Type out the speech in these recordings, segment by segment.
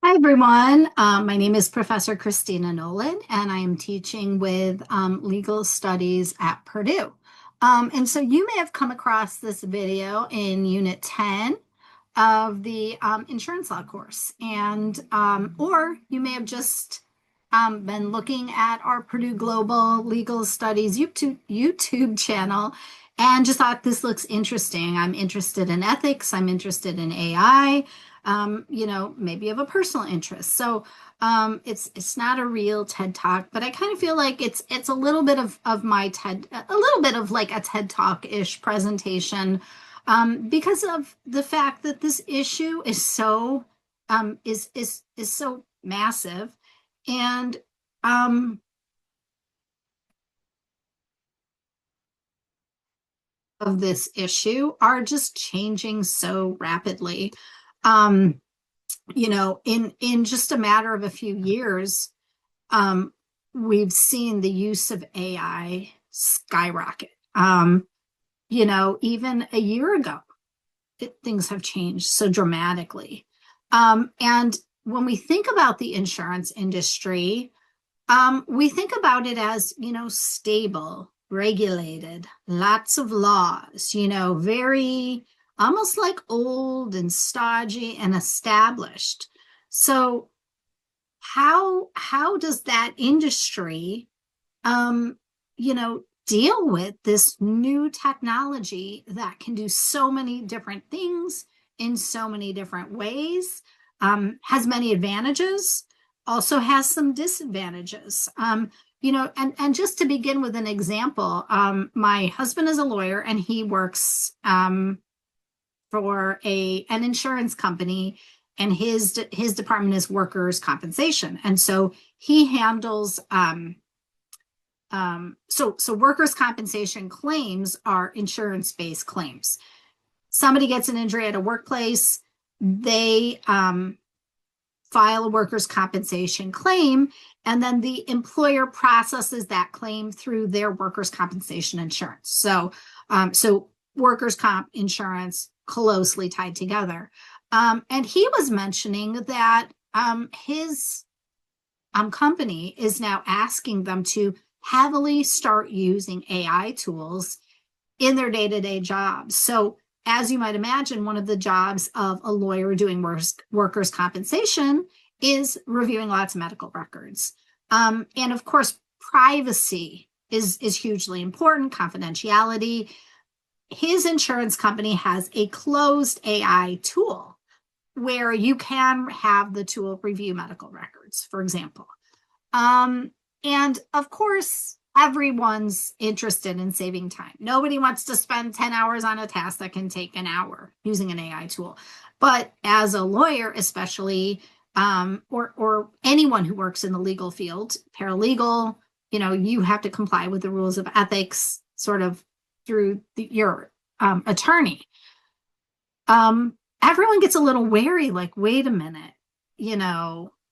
Hi, everyone. My name is Professor Christina Nolan, and I am teaching with legal studies at Purdue. And so you may have come across this video in Unit 10 of the insurance law course, and or you may have just been looking at our Purdue Global Legal Studies YouTube channel and just thought this looks interesting. I'm interested in ethics. I'm interested in AI. Maybe of a personal interest. So it's not a real TED Talk, but I kind of feel like it's a little bit of my TED, a little bit of like a TED Talk-ish presentation, because of the fact that this issue is so is so massive, and of this issue are just changing so rapidly. Um, in just a matter of a few years, um, we've seen the use of AI skyrocket. Even a year ago, things have changed so dramatically. And when we think about the insurance industry, we think about it as, stable, regulated, lots of laws, very almost like old and stodgy and established. So how does that industry um, deal with this new technology that can do so many different things in so many different ways, has many advantages, also has some disadvantages. And just to begin with an example, my husband is a lawyer and he works for an insurance company, and his department is workers' compensation, and so he handles so workers' compensation claims are insurance-based claims. Somebody gets an injury at a workplace, they file a workers' compensation claim, and then the employer processes that claim through their workers' compensation insurance. So workers' comp insurance closely tied together. And he was mentioning that his company is now asking them to heavily start using AI tools in their day-to-day jobs. So as you might imagine, one of the jobs of a lawyer doing workers' compensation is reviewing lots of medical records. And of course, privacy is hugely important, confidentiality. His insurance company has a closed AI tool where you can have the tool review medical records, for example. And of course, everyone's interested in saving time. Nobody wants to spend 10 hours on a task that can take an hour using an AI tool. But as a lawyer, especially, or anyone who works in the legal field, paralegal, you have to comply with the rules of ethics sort of through your attorney. Everyone gets a little wary, like, wait a minute,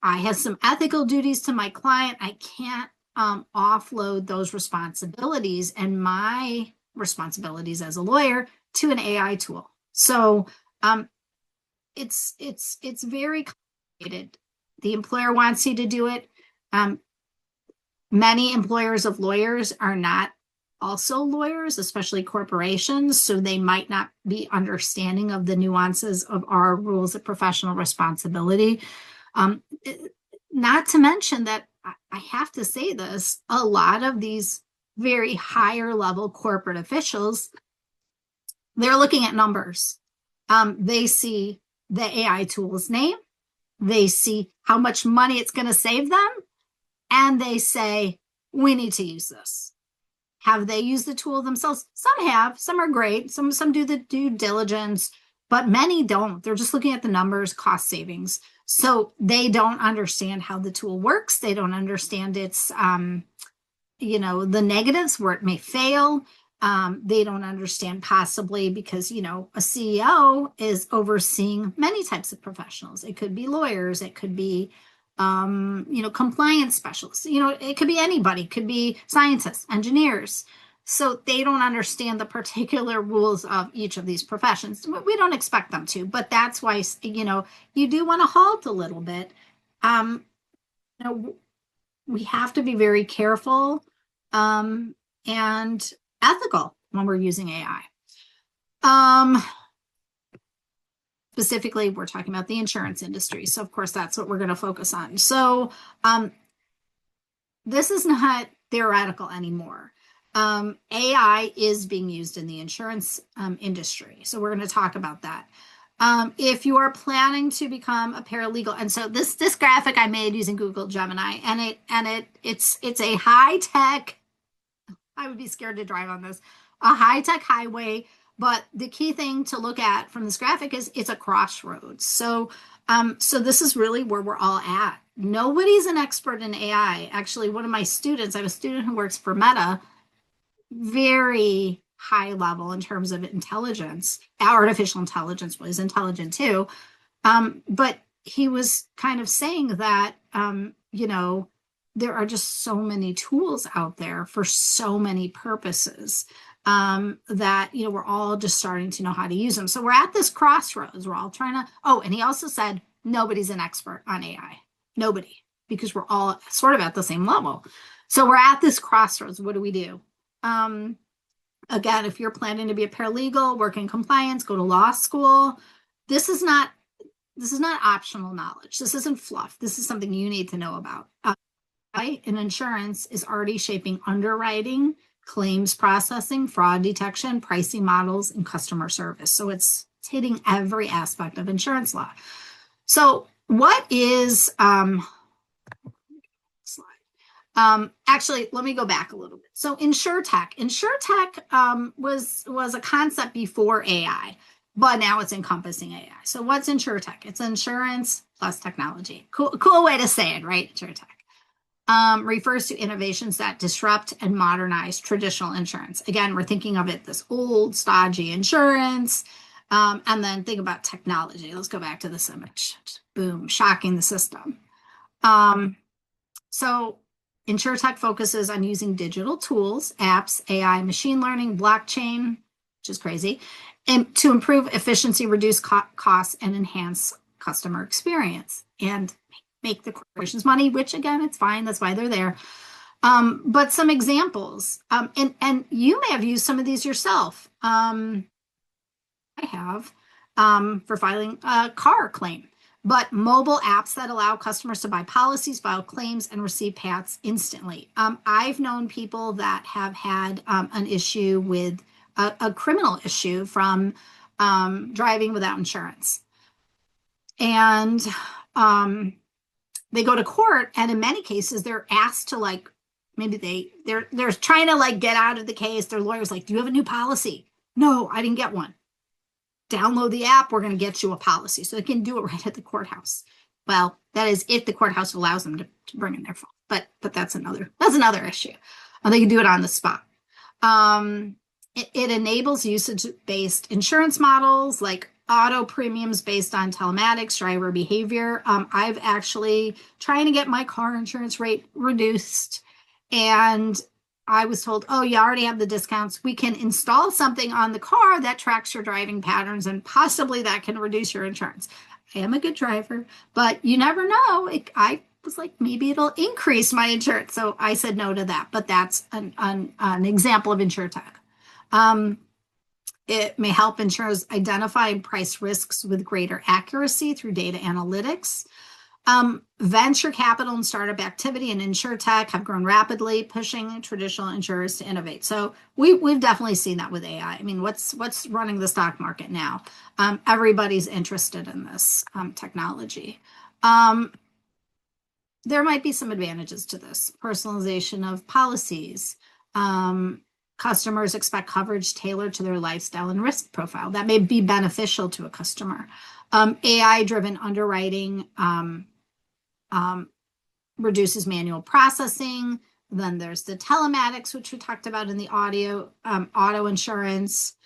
I have some ethical duties to my client. I can't offload those responsibilities and my responsibilities as a lawyer to an AI tool. So it's very complicated. The employer wants you to do it. Many employers of lawyers are not also lawyers, especially corporations, so they might not be understanding of the nuances of our rules of professional responsibility. Not to mention that I have to say this, a lot of these very higher level corporate officials, they're looking at numbers. They see the AI tool's name, they see how much money it's going to save them, and they say, we need to use this. Have they used the tool themselves? Some have, some are great, some do the due diligence, but many don't. They're just looking at the numbers, cost savings. So they don't understand how the tool works. They don't understand its, the negatives where it may fail. They don't understand possibly because, a CEO is overseeing many types of professionals. It could be lawyers. It could be, compliance specialists. It could be anybody. It could be scientists, engineers. So they don't understand the particular rules of each of these professions. We don't expect them to, but that's why, you do want to halt a little bit. Um, you know, we have to be very careful and ethical when we're using AI. Specifically, we're talking about the insurance industry. So, of course, that's what we're going to focus on. So, this is not theoretical anymore. AI is being used in the insurance industry. So, we're going to talk about that. If you are planning to become a paralegal, and so this graphic I made using Google Gemini, and it's a high tech. I would be scared to drive on this, a high tech highway. But the key thing to look at from this graphic is it's a crossroads. So this is really where we're all at. Nobody's an expert in AI. Actually, one of my students, I have a student who works for Meta, very high level in terms of intelligence. Artificial intelligence was intelligent too. But he was kind of saying that, there are just so many tools out there for so many purposes that, we're all just starting to know how to use them. So we're at this crossroads. We're all trying to, and he also said, nobody's an expert on AI. Nobody, because we're all sort of at the same level. So we're at this crossroads. What do we do? Again, if you're planning to be a paralegal, work in compliance, go to law school, this is not optional knowledge. This isn't fluff. This is something you need to know about. In insurance is already shaping underwriting, claims processing, fraud detection, pricing models, and customer service. So it's hitting every aspect of insurance law. So what is actually, let me go back a little bit. So InsurTech was a concept before AI, but now it's encompassing AI. So what's InsurTech? It's insurance plus technology. Cool way to say it, right? InsurTech. Refers to innovations that disrupt and modernize traditional insurance. Again, we're thinking of it this old, stodgy insurance. And then think about technology. Let's go back to this image. Boom, shocking the system. So InsurTech focuses on using digital tools, apps, AI, machine learning, blockchain, which is crazy, and to improve efficiency, reduce costs, and enhance customer experience. And make the corporations money, which again, it's fine. That's why they're there. But some examples, and you may have used some of these yourself. I have for filing a car claim, but mobile apps that allow customers to buy policies, file claims, and receive payouts instantly. I've known people that have had an issue with a criminal issue from driving without insurance. And they go to court, and in many cases they're asked to maybe they're trying to get out of the case. Their lawyer's like, do you have a new policy? No, I didn't get one. Download the app, we're going to get you a policy. So they can do it right at the courthouse. Well, that is if the courthouse allows them to bring in their phone, but that's another issue. They can do it on the spot. It enables usage-based insurance models like auto premiums based on telematics, driver behavior. I've actually trying to get my car insurance rate reduced, and I was told, oh, you already have the discounts. We can install something on the car that tracks your driving patterns, and possibly that can reduce your insurance. I am a good driver, but you never know. I was like, maybe it'll increase my insurance. So I said no to that, but that's an example of InsurTech. It may help insurers identify and price risks with greater accuracy through data analytics. Venture capital and startup activity in InsurTech have grown rapidly, pushing traditional insurers to innovate. So we've definitely seen that with AI. I mean, what's running the stock market now? Everybody's interested in this technology. There might be some advantages to this. Personalization of policies. Customers expect coverage tailored to their lifestyle and risk profile. That may be beneficial to a customer. AI-driven underwriting reduces manual processing. Then there's the telematics, which we talked about in the auto insurance.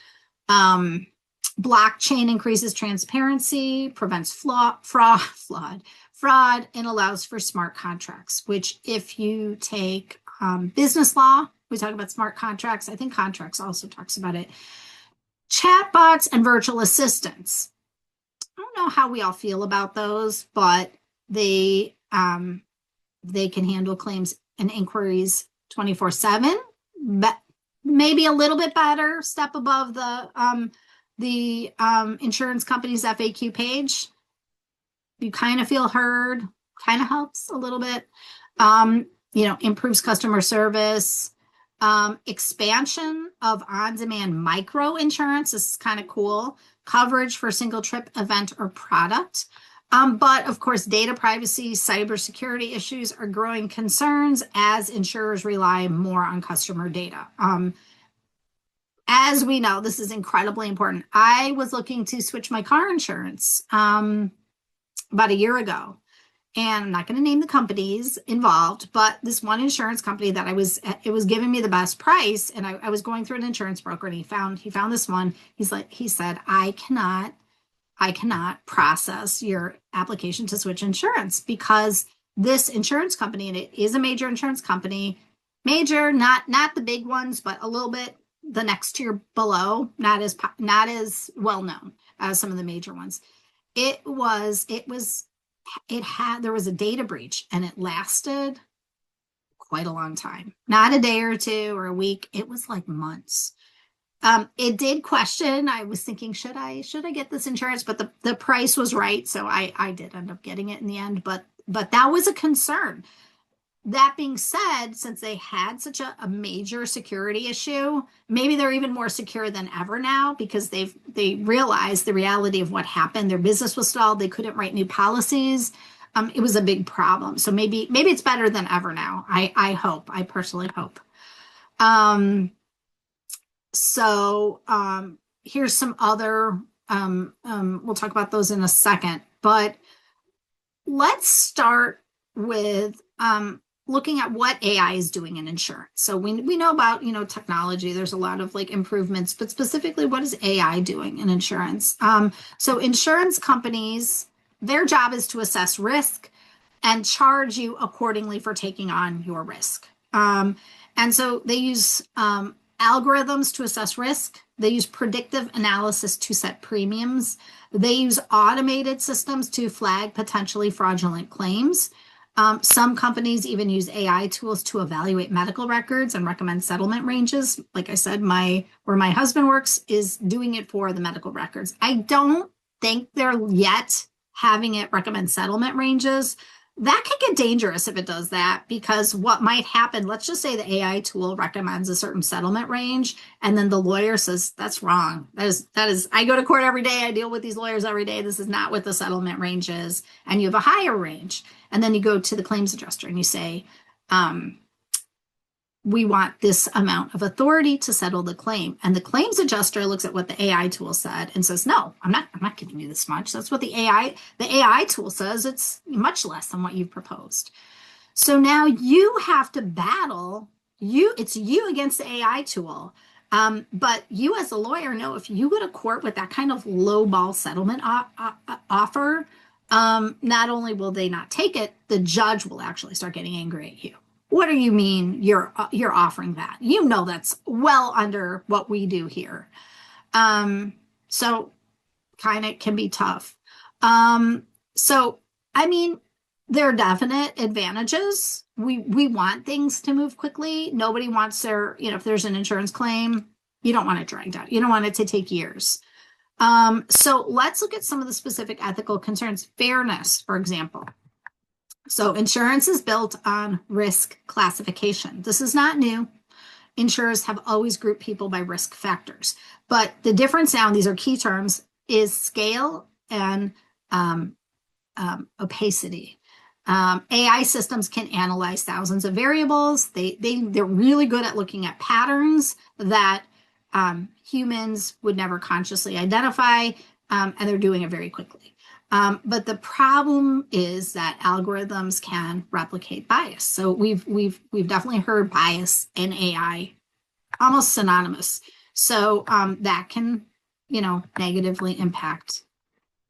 Blockchain increases transparency, prevents fraud, and allows for smart contracts, which if you take business law, We talk about smart contracts. I think contracts also talks about it. Chatbots and virtual assistants. I don't know how we all feel about those, but they can handle claims and inquiries 24/7, but maybe a little bit better, step above the insurance company's FAQ page. You kind of feel heard, kind of helps a little bit. Improves customer service. Expansion of on-demand micro insurance. This is kind of cool. Coverage for single trip, event, or product. But of course, data privacy, cybersecurity issues are growing concerns as insurers rely more on customer data. As we know, this is incredibly important. I was looking to switch my car insurance about a year ago. And I'm not going to name the companies involved, but this one insurance company that it was giving me the best price. And I was going through an insurance broker, and he found this one. He said, I cannot process your application to switch insurance because this insurance company, and it is a major insurance company, major, not the big ones, but a little bit the next tier below, not as well known as some of the major ones. There was a data breach, and it lasted quite a long time. Not a day or two or a week. It was like months. It did question. I was thinking, should I get this insurance? But the price was right. So I did end up getting it in the end. But that was a concern. That being said, since they had such a major security issue, maybe they're even more secure than ever now because they realized the reality of what happened. Their business was stalled. They couldn't write new policies. It was a big problem. So maybe it's better than ever now. I hope. I personally hope. Here's some other. We'll talk about those in a second. But let's start with looking at what AI is doing in insurance. So we know about, technology. There's a lot of improvements, but specifically, what is AI doing in insurance? So insurance companies, their job is to assess risk and charge you accordingly for taking on your risk. And so they use algorithms to assess risk. They use predictive analysis to set premiums. They use automated systems to flag potentially fraudulent claims. Some companies even use AI tools to evaluate medical records and recommend settlement ranges. Like I said, where my husband works is doing it for the medical records. I don't think they're yet having it recommend settlement ranges. That could get dangerous if it does that, because what might happen, let's just say the AI tool recommends a certain settlement range, and then the lawyer says, that's wrong. That is, I go to court every day. I deal with these lawyers every day. This is not what the settlement range is. And you have a higher range. And then you go to the claims adjuster and you say, we want this amount of authority to settle the claim. And the claims adjuster looks at what the AI tool said and says, no, I'm not giving you this much. That's what the AI tool says. It's much less than what you've proposed. So now you have to battle it's you against the AI tool. But you as a lawyer know if you go to court with that kind of low ball settlement offer, not only will they not take it, the judge will actually start getting angry at you. What do you mean you're offering that? That's well under what we do here. So kind of can be tough. There are definite advantages. We want things to move quickly. Nobody wants if there's an insurance claim, you don't want it dragged out. You don't want it to take years. So let's look at some of the specific ethical concerns. Fairness, for example. So insurance is built on risk classification. This is not new. Insurers have always grouped people by risk factors. But the difference now, and these are key terms, is scale and opacity. AI systems can analyze thousands of variables. They're really good at looking at patterns that humans would never consciously identify, and they're doing it very quickly. But the problem is that algorithms can replicate bias. So we've definitely heard bias in AI almost synonymous. So that can, negatively impact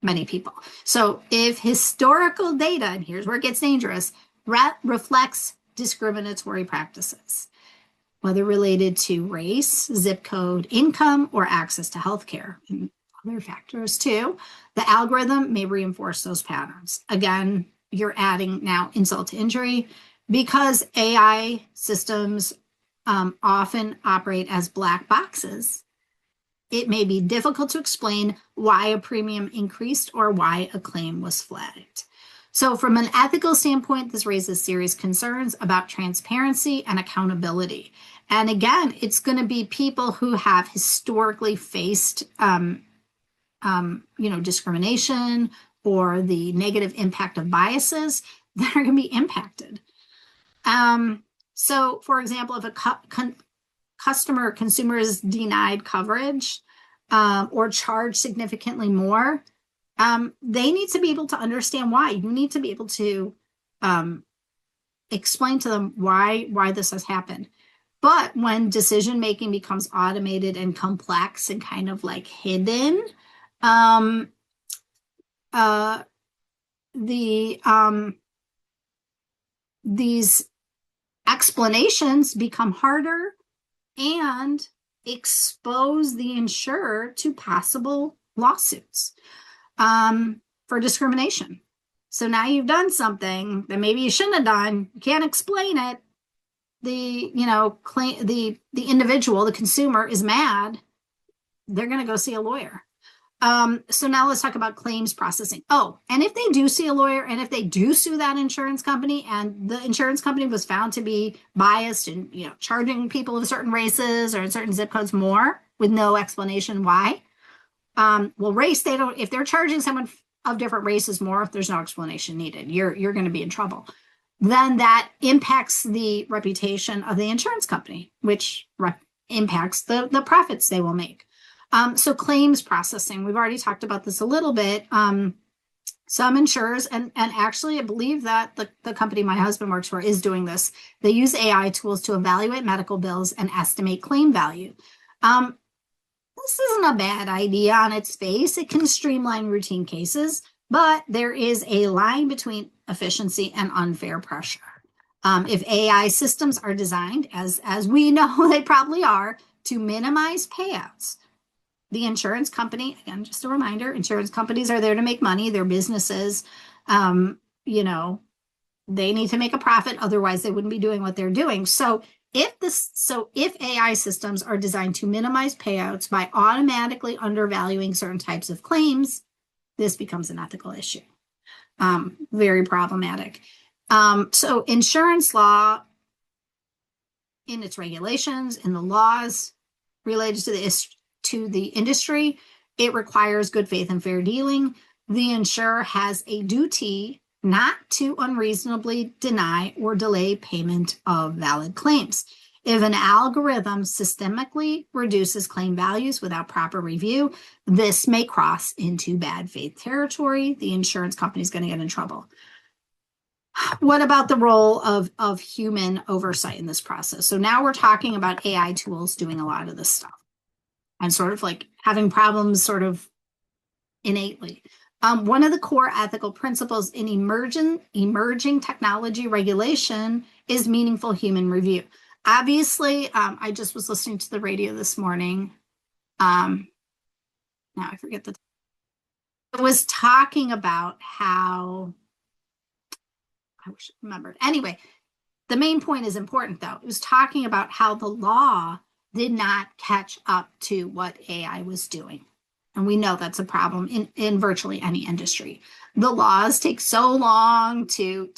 many people. So if historical data, and here's where it gets dangerous, reflects discriminatory practices, whether related to race, zip code, income, or access to healthcare. And other factors too. The algorithm may reinforce those patterns. Again, you're adding now insult to injury because AI systems often operate as black boxes. It may be difficult to explain why a premium increased or why a claim was flagged. So from an ethical standpoint, this raises serious concerns about transparency and accountability. And again, it's going to be people who have historically faced, discrimination or the negative impact of biases that are going to be impacted. So, for example, if a consumer is denied coverage or charged significantly more, they need to be able to understand why. You need to be able to explain to them why this has happened. But when decision making becomes automated and complex and kind of like hidden, these explanations become harder and expose the insurer to possible lawsuits for discrimination. So now you've done something that maybe you shouldn't have done. You can't explain it. The individual, the consumer, is mad. They're going to go see a lawyer. So now let's talk about claims processing. Oh, and if they do see a lawyer and if they do sue that insurance company and the insurance company was found to be biased and, charging people of certain races or certain zip codes more with no explanation why, race, if they're charging someone of different races more, if there's no explanation needed, you're going to be in trouble. Then that impacts the reputation of the insurance company, which impacts the profits they will make. So claims processing, we've already talked about this a little bit. Some insurers, and actually I believe that the company my husband works for is doing this. They use AI tools to evaluate medical bills and estimate claim value. This isn't a bad idea on its face. It can streamline routine cases, but there is a line between efficiency and unfair pressure. If AI systems are designed, as we know they probably are, to minimize payouts, the insurance company, again, just a reminder, insurance companies are there to make money. They're businesses. They need to make a profit. Otherwise, they wouldn't be doing what they're doing. So if AI systems are designed to minimize payouts by automatically undervaluing certain types of claims, this becomes an ethical issue. Very problematic. So insurance law, in its regulations, in the laws related to the industry, it requires good faith and fair dealing. The insurer has a duty not to unreasonably deny or delay payment of valid claims. If an algorithm systemically reduces claim values without proper review, this may cross into bad faith territory. The insurance company is going to get in trouble. What about the role of human oversight in this process? So now we're talking about AI tools doing a lot of this stuff and sort of like having problems sort of innately. One of the core ethical principles in emerging technology regulation is meaningful human review. Obviously, I just was listening to the radio this morning. Now I forget it was talking about how, I wish I remembered. Anyway, the main point is important though. It was talking about how the law did not catch up to what AI was doing. And we know that's a problem in virtually any industry. The laws take so long to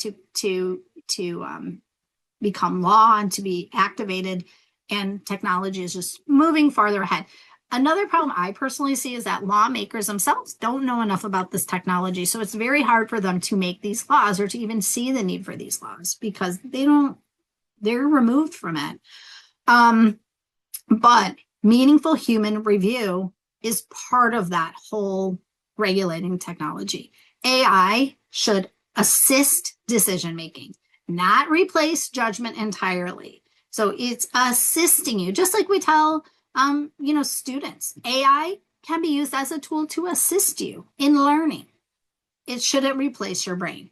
become law and to be activated, and technology is just moving farther ahead. Another problem I personally see is that lawmakers themselves don't know enough about this technology. So it's very hard for them to make these laws or to even see the need for these laws because they're removed from it. But meaningful human review is part of that whole regulating technology. AI should assist decision-making, not replace judgment entirely. So it's assisting you, just like we tell students, AI can be used as a tool to assist you in learning. It shouldn't replace your brain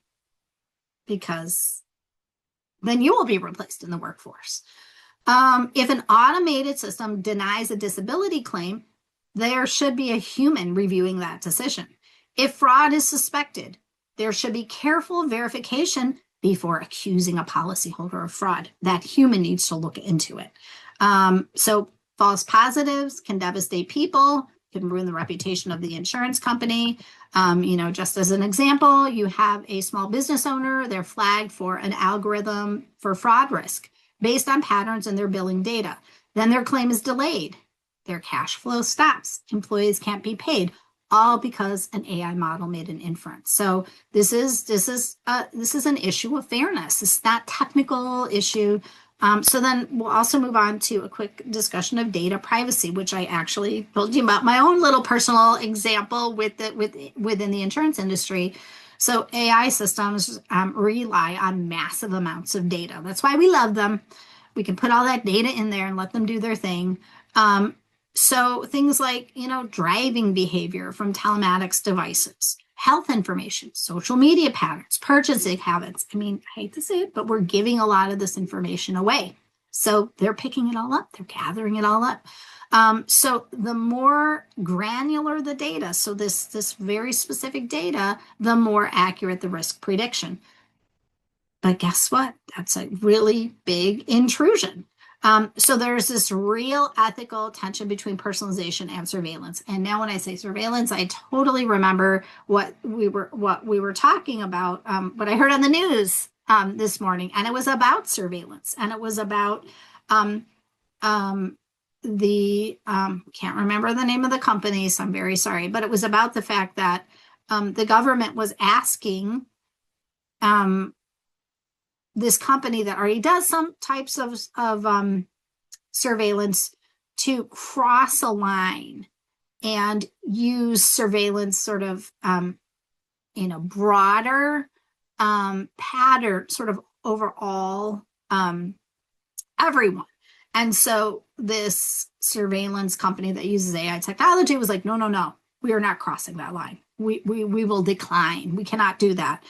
because then you will be replaced in the workforce. If an automated system denies a disability claim, there should be a human reviewing that decision. If fraud is suspected, there should be careful verification before accusing a policyholder of fraud. That human needs to look into it. So false positives can devastate people, can ruin the reputation of the insurance company. Just as an example, you have a small business owner, they're flagged for an algorithm for fraud risk based on patterns in their billing data. Then their claim is delayed. Their cash flow stops. Employees can't be paid, all because an AI model made an inference. So this is an issue of fairness. It's not technical issue. So then we'll also move on to a quick discussion of data privacy, which I actually told you about my own little personal example within the insurance industry. So AI systems rely on massive amounts of data. That's why we love them. We can put all that data in there and let them do their thing. So things like, driving behavior from telematics devices, health information, social media patterns, purchasing habits. I hate to say it, but we're giving a lot of this information away. So they're picking it all up. They're gathering it all up. So the more granular the data, so this very specific data, the more accurate the risk prediction. But guess what? That's a really big intrusion. So there's this real ethical tension between personalization and surveillance. And now when I say surveillance, I totally remember what we were talking about, what I heard on the news this morning. And it was about surveillance. And it was about can't remember the name of the company, so I'm very sorry. But it was about the fact that the government was asking this company that already does some types of surveillance to cross a line and use surveillance sort of broader pattern, sort of overall everyone. And so this surveillance company that uses AI technology was like, no, we are not crossing that line. We will decline. We cannot do that.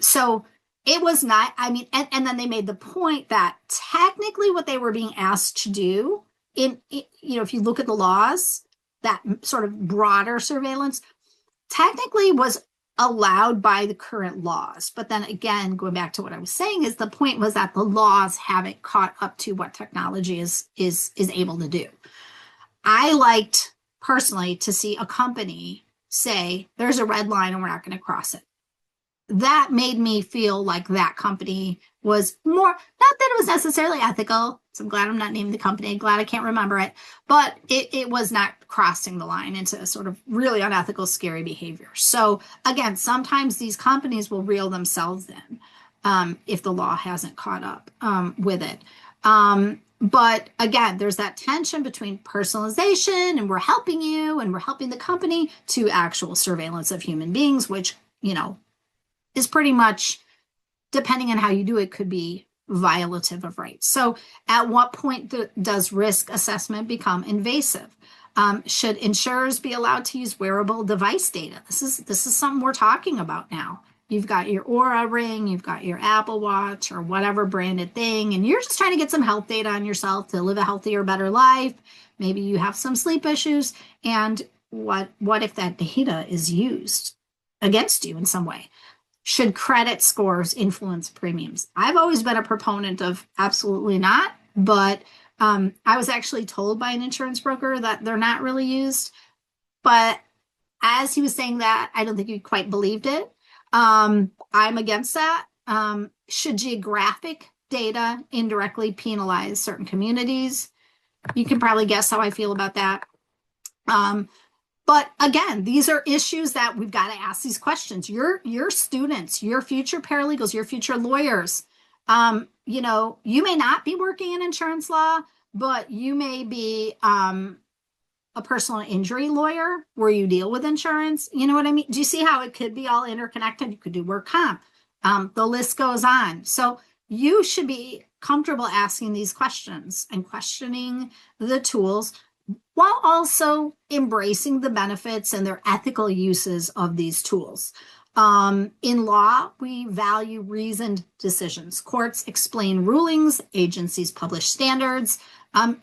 So it was not, and then they made the point that technically what they were being asked to do if you look at the laws, that sort of broader surveillance technically was allowed by the current laws. But then again, going back to what I was saying, is the point was that the laws haven't caught up to what technology is able to do. I liked personally to see a company say, there's a red line and we're not going to cross it. That made me feel like that company was more, not that it was necessarily ethical. So I'm glad I'm not naming the company. I'm glad I can't remember it, but it was not crossing the line into a sort of really unethical, scary behavior. So again, sometimes these companies will reel themselves in if the law hasn't caught up with it. But again, there's that tension between personalization and we're helping you and we're helping the company to actual surveillance of human beings, which, is pretty much, depending on how you do it, could be violative of rights. So at what point does risk assessment become invasive? Should insurers be allowed to use wearable device data? This is something we're talking about now. You've got your Aura ring, you've got your Apple Watch or whatever branded thing, and you're just trying to get some health data on yourself to live a healthier, better life. Maybe you have some sleep issues. And what if that data is used against you in some way? Should credit scores influence premiums? I've always been a proponent of absolutely not, but I was actually told by an insurance broker that they're not really used. But as he was saying that, I don't think he quite believed it. I'm against that. Should geographic data indirectly penalize certain communities? You can probably guess how I feel about that. But again, these are issues that we've got to ask these questions. Your students, your future paralegals, your future lawyers, you may not be working in insurance law, but you may be a personal injury lawyer where you deal with insurance. You know what I mean? Do you see how it could be all interconnected? You could do work comp. The list goes on. So you should be comfortable asking these questions and questioning the tools while also embracing the benefits and their ethical uses of these tools. In law, we value reasoned decisions. Courts explain rulings, agencies publish standards.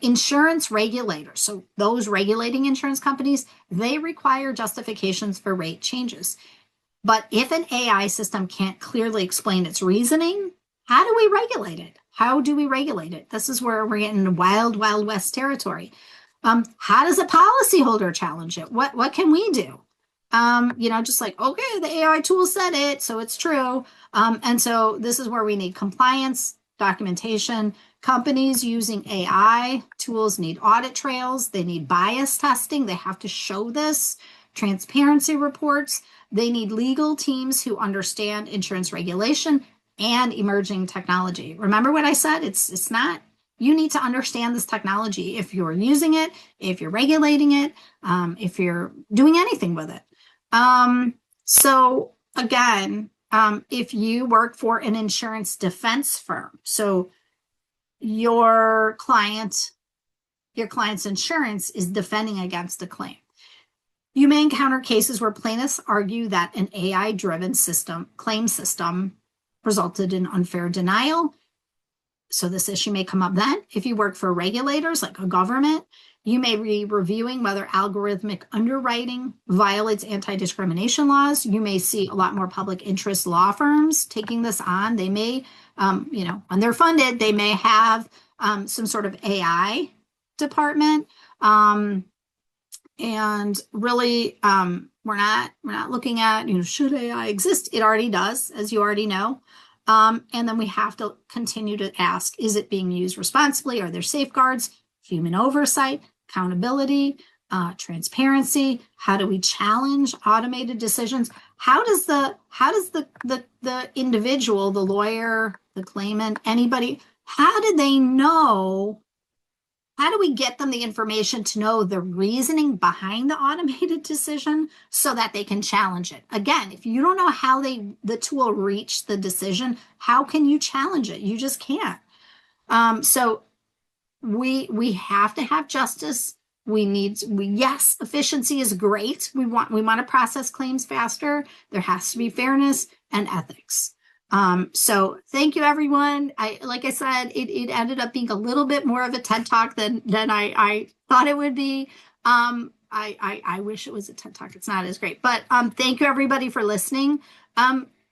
Insurance regulators, so those regulating insurance companies, they require justifications for rate changes. But if an AI system can't clearly explain its reasoning, how do we regulate it? How do we regulate it? This is where we're getting into wild, wild west territory. How does a policyholder challenge it? What can we do? Just like, okay, the AI tool said it, so it's true. And so this is where we need compliance, documentation. Companies using AI tools need audit trails. They need bias testing. They have to show this, transparency reports. They need legal teams who understand insurance regulation and emerging technology. Remember what I said? It's not, you need to understand this technology if you're using it, if you're regulating it, if you're doing anything with it. So again, if you work for an insurance defense firm, so your client's insurance is defending against a claim. You may encounter cases where plaintiffs argue that an AI-driven claim system resulted in unfair denial. So this issue may come up then. If you work for regulators like a government, you may be reviewing whether algorithmic underwriting violates anti-discrimination laws. You may see a lot more public interest law firms taking this on. They may, when they're funded, they may have some sort of AI department. And really, we're not looking at, should AI exist? It already does, as you already know. And then we have to continue to ask, is it being used responsibly? Are there safeguards, human oversight, accountability, transparency? How do we challenge automated decisions? How does the individual, the lawyer, the claimant, anybody, how do they know? How do we get them the information to know the reasoning behind the automated decision so that they can challenge it? Again, if you don't know how the tool reached the decision, how can you challenge it? You just can't. So we have to have justice. Yes, efficiency is great. We want to process claims faster. There has to be fairness and ethics. So thank you, everyone. Like I said, it ended up being a little bit more of a TED Talk than I thought it would be. I wish it was a TED Talk. It's not as great, but thank you, everybody, for listening.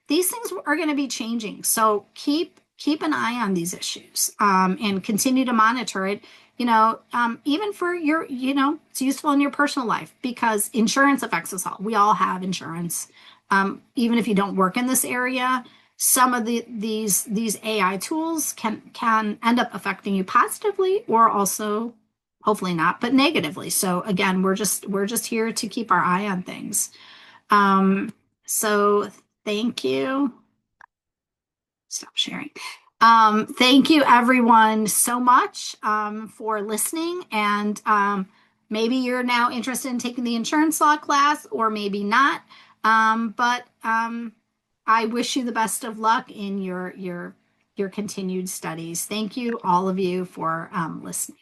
These things are going to be changing, so keep an eye on these issues and continue to monitor it. Even for your, it's useful in your personal life because insurance affects us all. We all have insurance, even if you don't work in this area. Some of these AI tools can end up affecting you positively or also, hopefully not, but negatively. So again, we're just here to keep our eye on things. So thank you. Stop sharing. Thank you, everyone, so much for listening. And maybe you're now interested in taking the insurance law class, or maybe not. But I wish you the best of luck in your continued studies. Thank you, all of you, for listening.